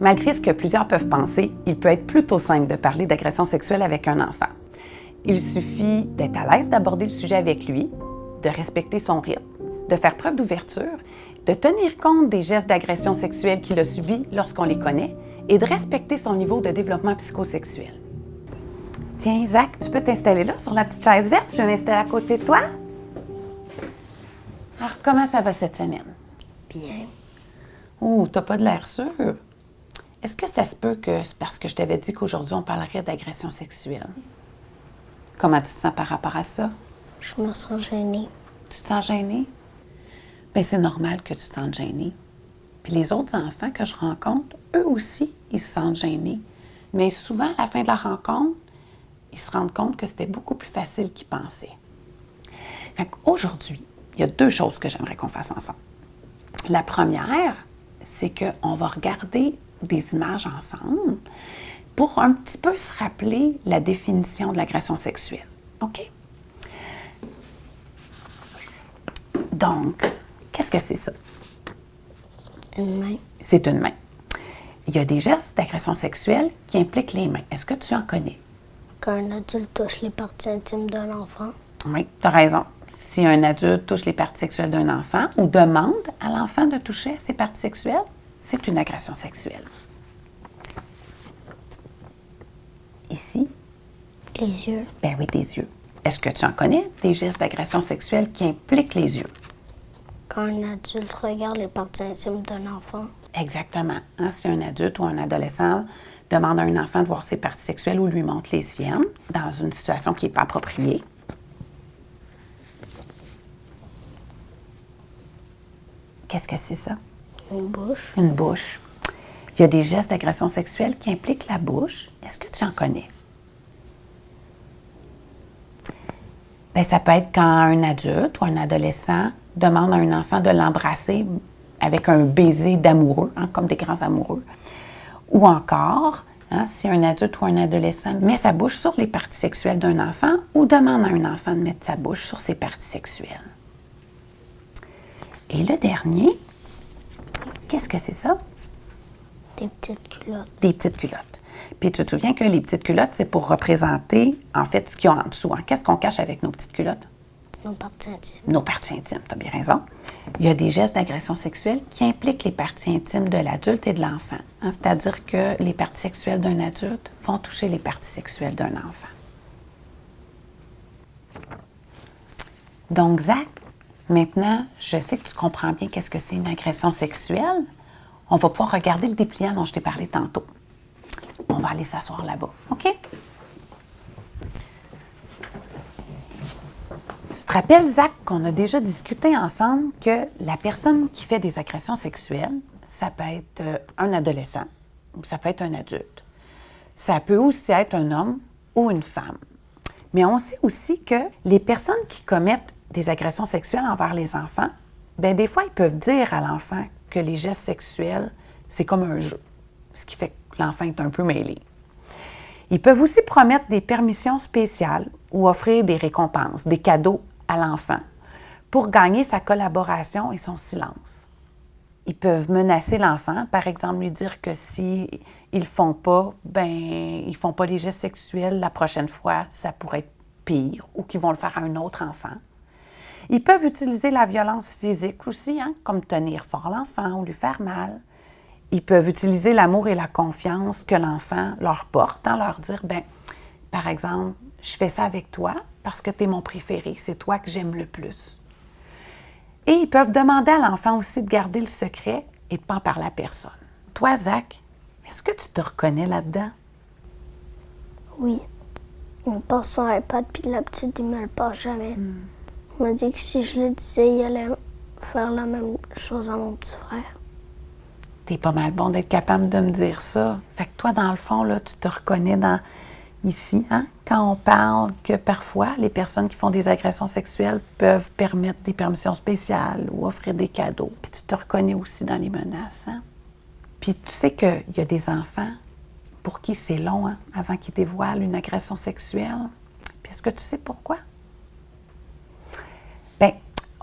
Malgré ce que plusieurs peuvent penser, il peut être plutôt simple de parler d'agression sexuelle avec un enfant. Il suffit d'être à l'aise d'aborder le sujet avec lui, de respecter son rythme, de faire preuve d'ouverture, de tenir compte des gestes d'agression sexuelle qu'il a subis lorsqu'on les connaît et de respecter son niveau de développement psychosexuel. Tiens, Zach, tu peux t'installer là, sur la petite chaise verte. Je vais m'installer à côté de toi. Alors, comment ça va cette semaine? Bien. Oh, t'as pas de l'air sûr. Est-ce que ça se peut que c'est parce que je t'avais dit qu'aujourd'hui, on parlerait d'agression sexuelle? Comment tu te sens par rapport à ça? Je me sens gênée. Tu te sens gênée? Bien, c'est normal que tu te sentes gênée. Puis les autres enfants que je rencontre, eux aussi, ils se sentent gênés. Mais souvent, à la fin de la rencontre, ils se rendent compte que c'était beaucoup plus facile qu'ils pensaient. Fait qu'aujourd'hui, il y a 2 choses que j'aimerais qu'on fasse ensemble. La première, c'est qu'on va regarder des images ensemble pour un petit peu se rappeler la définition de l'agression sexuelle. OK? Donc, qu'est-ce que c'est ça? Une main. C'est une main. Il y a des gestes d'agression sexuelle qui impliquent les mains. Est-ce que tu en connais? Quand un adulte touche les parties intimes d'un enfant. Oui, tu as raison. Si un adulte touche les parties sexuelles d'un enfant ou demande à l'enfant de toucher ses parties sexuelles, c'est une agression sexuelle. Ici? Les yeux. Ben oui, des yeux. Est-ce que tu en connais des gestes d'agression sexuelle qui impliquent les yeux? Quand un adulte regarde les parties intimes d'un enfant. Exactement. Hein, si un adulte ou un adolescent demande à un enfant de voir ses parties sexuelles ou lui montre les siennes dans une situation qui n'est pas appropriée. Qu'est-ce que c'est ça? Une bouche. Une bouche. Il y a des gestes d'agression sexuelle qui impliquent la bouche. Est-ce que tu en connais? Bien, ça peut être quand un adulte ou un adolescent demande à un enfant de l'embrasser avec un baiser d'amoureux, hein, comme des grands amoureux. Ou encore, hein, si un adulte ou un adolescent met sa bouche sur les parties sexuelles d'un enfant ou demande à un enfant de mettre sa bouche sur ses parties sexuelles. Et le dernier, qu'est-ce que c'est ça? Des petites culottes. Des petites culottes. Puis tu te souviens que les petites culottes, c'est pour représenter, en fait, ce qu'il y a en dessous. Hein? Qu'est-ce qu'on cache avec nos petites culottes? Nos parties intimes. Nos parties intimes, tu as bien raison. Il y a des gestes d'agression sexuelle qui impliquent les parties intimes de l'adulte et de l'enfant. Hein? C'est-à-dire que les parties sexuelles d'un adulte vont toucher les parties sexuelles d'un enfant. Donc, Zach, maintenant, je sais que tu comprends bien qu'est-ce que c'est une agression sexuelle. On va pouvoir regarder le dépliant dont je t'ai parlé tantôt. On va aller s'asseoir là-bas, OK? Tu te rappelles, Zach, qu'on a déjà discuté ensemble que la personne qui fait des agressions sexuelles, ça peut être un adolescent ou ça peut être un adulte. Ça peut aussi être un homme ou une femme. Mais on sait aussi que les personnes qui commettent des agressions sexuelles envers les enfants, bien, des fois, ils peuvent dire à l'enfant que les gestes sexuels, c'est comme un jeu, ce qui fait que l'enfant est un peu mêlé. Ils peuvent aussi promettre des permissions spéciales ou offrir des récompenses, des cadeaux à l'enfant pour gagner sa collaboration et son silence. Ils peuvent menacer l'enfant, par exemple lui dire que si ils font pas les gestes sexuels la prochaine fois, ça pourrait être pire ou qu'ils vont le faire à un autre enfant. Ils peuvent utiliser la violence physique aussi, hein, comme tenir fort l'enfant ou lui faire mal. Ils peuvent utiliser l'amour et la confiance que l'enfant leur porte, hein, leur dire, par exemple, je fais ça avec toi parce que tu es mon préféré, c'est toi que j'aime le plus. Et ils peuvent demander à l'enfant aussi de garder le secret et de ne pas en parler à personne. Toi, Zach, est-ce que tu te reconnais là-dedans? Oui. Il me passe son iPad, puis la petite, il me le passe jamais. Il m'a dit que si je le disais, il allait faire la même chose à mon petit frère. T'es pas mal bon d'être capable de me dire ça. Fait que toi, dans le fond, là, tu te reconnais ici, hein? Quand on parle que parfois, les personnes qui font des agressions sexuelles peuvent permettre des permissions spéciales ou offrir des cadeaux. Puis tu te reconnais aussi dans les menaces, hein? Puis tu sais qu'il y a des enfants pour qui c'est long, hein, avant qu'ils dévoilent une agression sexuelle. Puis est-ce que tu sais pourquoi? Bien,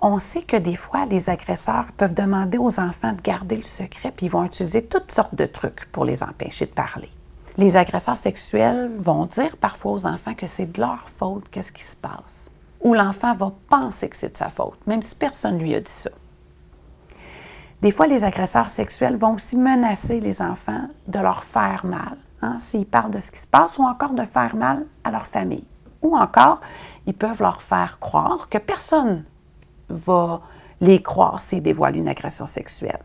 On sait que des fois, les agresseurs peuvent demander aux enfants de garder le secret, puis ils vont utiliser toutes sortes de trucs pour les empêcher de parler. Les agresseurs sexuels vont dire parfois aux enfants que c'est de leur faute, qu'est-ce qui se passe. Ou l'enfant va penser que c'est de sa faute, même si personne ne lui a dit ça. Des fois, les agresseurs sexuels vont aussi menacer les enfants de leur faire mal, s'ils parlent de ce qui se passe, ou encore de faire mal à leur famille. Ou encore, ils peuvent leur faire croire que personne va les croire s'ils dévoilent une agression sexuelle.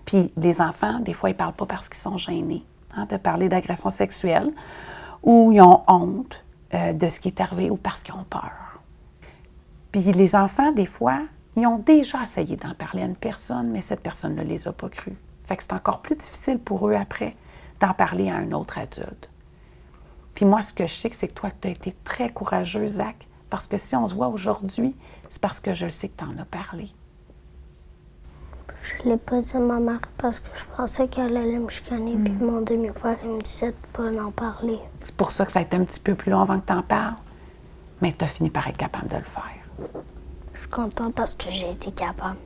Puis les enfants, des fois, ils ne parlent pas parce qu'ils sont gênés de parler d'agression sexuelle, ou ils ont honte de ce qui est arrivé, ou parce qu'ils ont peur. Puis les enfants, des fois, ils ont déjà essayé d'en parler à une personne, mais cette personne ne les a pas crus. Fait que c'est encore plus difficile pour eux après d'en parler à un autre adulte. Puis moi, ce que je sais, c'est que toi, tu as été très courageux, Zach, parce que si on se voit aujourd'hui, c'est parce que je le sais que tu en as parlé. Je ne l'ai pas dit à ma mère parce que je pensais qu'elle allait me chicaner. Puis mon demi-frère, il me disait de ne pas en parler. C'est pour ça que ça a été un petit peu plus long avant que tu en parles, mais tu as fini par être capable de le faire. Je suis contente parce que j'ai été capable.